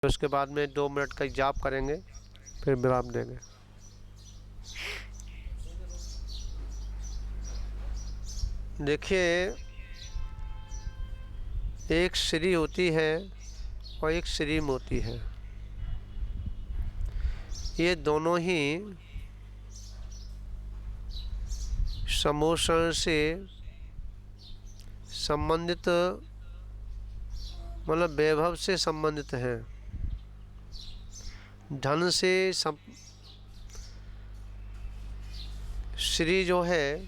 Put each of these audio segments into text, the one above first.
उसके बाद में 2 मिनट का जाप करेंगे, फिर विराम देंगे। देखिए, एक श्री होती है और एक श्रीम होती है। ये दोनों ही समोषण से संबंधित, मतलब वैभव से संबंधित हैं। धन से श्री जो है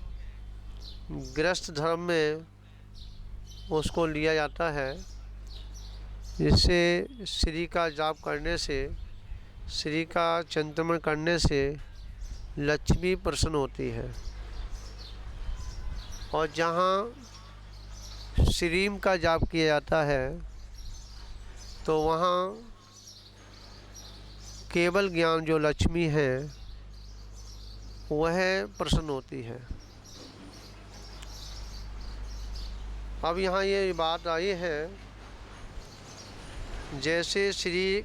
गृहस्थ धर्म में उसको लिया जाता है, जिससे श्री का जाप करने से, श्री का चिंतन करने से लक्ष्मी प्रसन्न होती है। और जहाँ श्रीम का जाप किया जाता है तो वहाँ केवल ज्ञान जो लक्ष्मी है वह प्रसन्न होती है। अब यहाँ ये बात आई है, जैसे श्री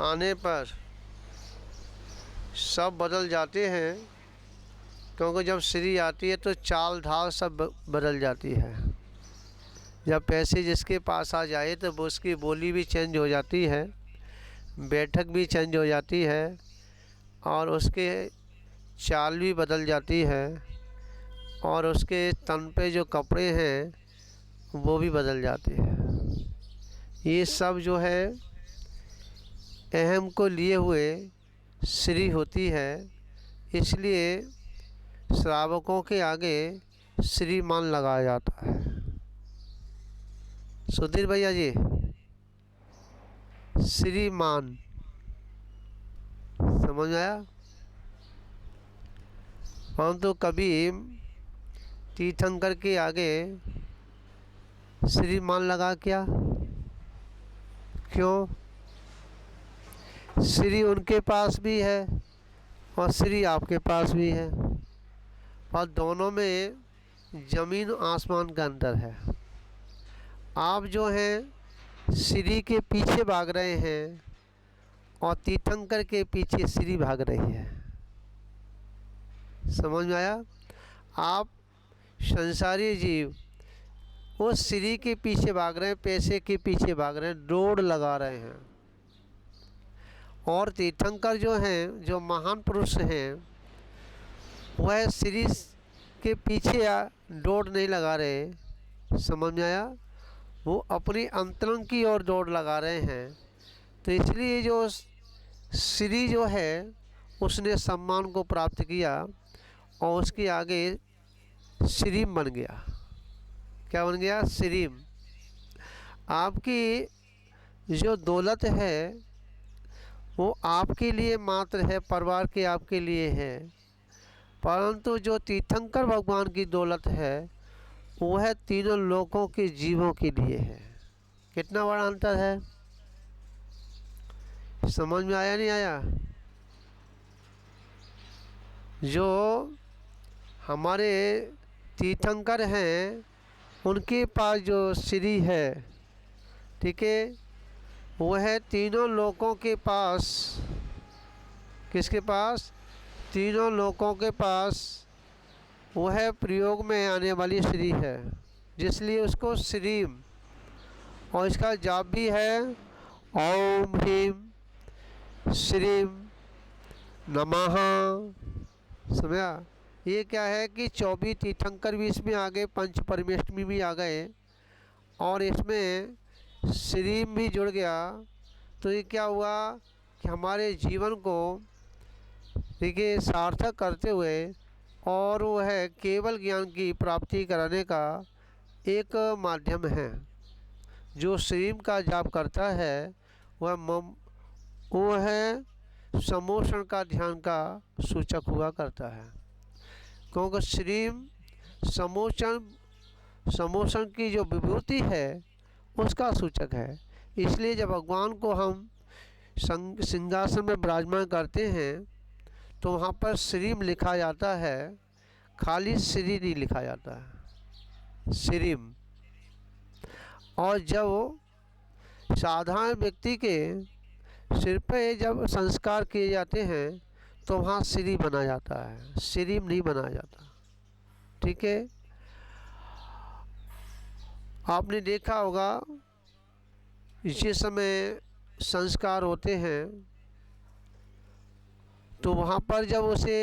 आने पर सब बदल जाते हैं, क्योंकि जब श्री आती है तो चाल ढाल सब बदल जाती है। जब पैसे जिसके पास आ जाए तो वो उसकी बोली भी चेंज हो जाती है, बैठक भी चेंज हो जाती है, और उसके चाल भी बदल जाती है, और उसके तन पे जो कपड़े हैं वो भी बदल जाते हैं। ये सब जो है अहम को लिए हुए श्री होती है, इसलिए श्रावकों के आगे श्रीमान लगाया जाता है। सुधीर भैया जी, श्रीमान समझ में आया? परंतु कभी तीर्थंकर के आगे श्रीमान लगा क्या? क्यों? श्री उनके पास भी है और श्री आपके पास भी है, और दोनों में ज़मीन आसमान का अंतर है। आप जो हैं श्री के पीछे भाग रहे हैं और तीर्थंकर के पीछे श्री भाग रही है। समझ में आया? आप संसारी जीव उस श्री के पीछे भाग रहे हैं, पैसे के पीछे भाग रहे हैं, दौड़ लगा रहे हैं। और तीर्थंकर जो हैं, जो महान पुरुष हैं, वह श्री के पीछे दौड़ नहीं लगा रहे। समझ में आया? वो अपनी अंतरंग की ओर दौड़ लगा रहे हैं। तो इसलिए जो श्री जो है उसने सम्मान को प्राप्त किया और उसके आगे श्रीम बन गया। क्या बन गया? श्रीम। आपकी जो दौलत है वो आपके लिए मात्र है, परिवार के आपके लिए है, परंतु जो तीर्थंकर भगवान की दौलत है वह तीनों लोकों के जीवों के लिए है। कितना बड़ा अंतर है? समझ में आया नहीं आया? जो हमारे तीर्थंकर हैं उनके पास जो श्री है, ठीक है, वह तीनों लोकों के पास, किसके पास? तीनों लोकों के पास वह प्रयोग में आने वाली श्री है, जिसलिए उसको श्रीम। और इसका जाप भी है ओम ह्रीम श्रीम नमः। समझा? ये क्या है कि 24 तीर्थंकर भी इसमें आ गए, पंच परमेष्टमी भी आ गए, और इसमें श्रीम भी जुड़ गया। तो ये क्या हुआ कि हमारे जीवन को देखिए सार्थक करते हुए, और वो है केवल ज्ञान की प्राप्ति कराने का एक माध्यम है। जो श्रीम का जाप करता है वह है समोषण का ध्यान का सूचक हुआ करता है, क्योंकि श्रीम समोषण की जो विभूति है उसका सूचक है। इसलिए जब भगवान को हम सिंहासन में विराजमान करते हैं तो वहाँ पर श्रीम लिखा जाता है, खाली श्री नहीं लिखा जाता है, श्रीम। और जब साधारण व्यक्ति के सिर पे जब संस्कार किए जाते हैं तो वहाँ श्री बना जाता है, श्री नहीं बनाया जाता। ठीक है, आपने देखा होगा जिस समय संस्कार होते हैं तो वहाँ पर जब उसे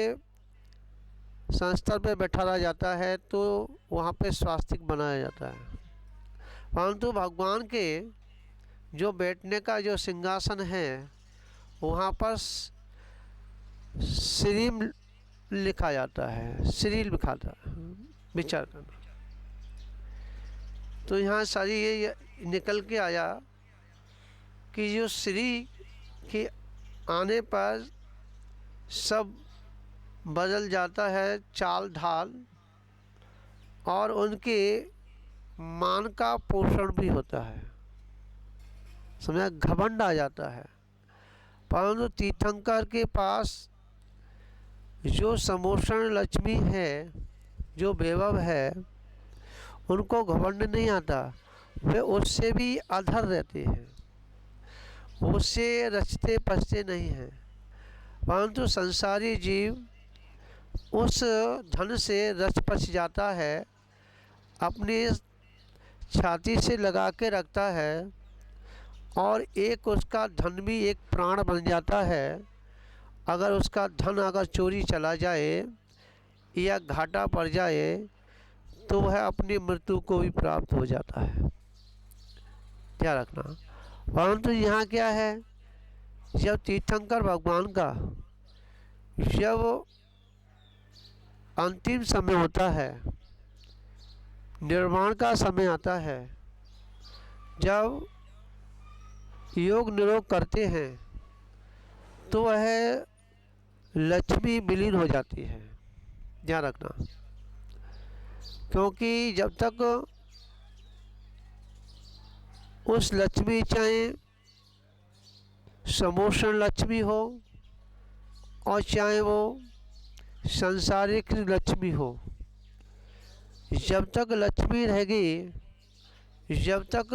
संस्था पे बैठाया जाता है तो वहाँ पे स्वास्तिक बनाया जाता है, परंतु भगवान के जो बैठने का जो सिंहासन है वहाँ पर श्री लिखा जाता है, श्री लिखा था। विचार करना। तो यहाँ सारी ये निकल के आया कि जो श्री के आने पर सब बदल जाता है, चाल ढाल, और उनके मान का पोषण भी होता है, समझा, घमंड आ जाता है। परंतु तीर्थंकर के पास जो समोषण लक्ष्मी है, जो वैभव है, उनको घमंड नहीं आता, वे उससे भी अधर रहते हैं, उससे रचते पचते नहीं हैं। परंतु संसारी जीव उस धन से रच पच जाता है, अपनी छाती से लगा के रखता है, और एक उसका धन भी एक प्राण बन जाता है। अगर उसका धन अगर चोरी चला जाए या घाटा पड़ जाए तो वह अपनी मृत्यु को भी प्राप्त हो जाता है, क्या रखना। परंतु यहाँ क्या है, जब तीर्थंकर भगवान का जब अंतिम समय होता है, निर्वाण का समय आता है, जब योग निरोग करते हैं तो वह लक्ष्मी विलीन हो जाती है, ध्यान रखना। क्योंकि जब तक उस लक्ष्मी, चाहे समोषण लक्ष्मी हो और चाहे वो सांसारिक लक्ष्मी हो, जब तक लक्ष्मी रहेगी, जब तक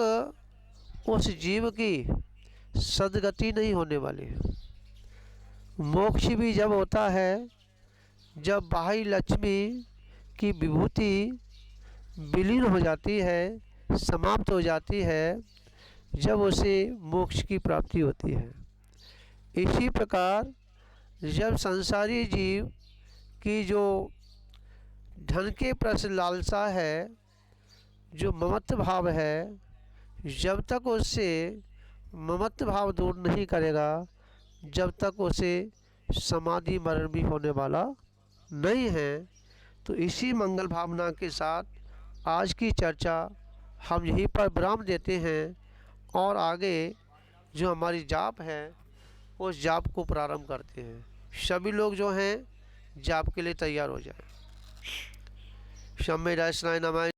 उस जीव की सदगति नहीं होने वाली है। मोक्ष भी जब होता है, जब बाह्य लक्ष्मी की विभूति विलीन हो जाती है, समाप्त हो जाती है, जब उसे मोक्ष की प्राप्ति होती है। इसी प्रकार जब संसारी जीव की जो धन के प्रति लालसा है, जो ममत्व भाव है, जब तक उससे ममत्व भाव दूर नहीं करेगा, जब तक उसे समाधि मरण भी होने वाला नहीं है। तो इसी मंगल भावना के साथ आज की चर्चा हम यहीं पर विराम देते हैं, और आगे जो हमारी जाप है उस जाप को प्रारंभ करते हैं। सभी लोग जो हैं जाप के लिए तैयार हो जाएं। शम्मे राय नमाय।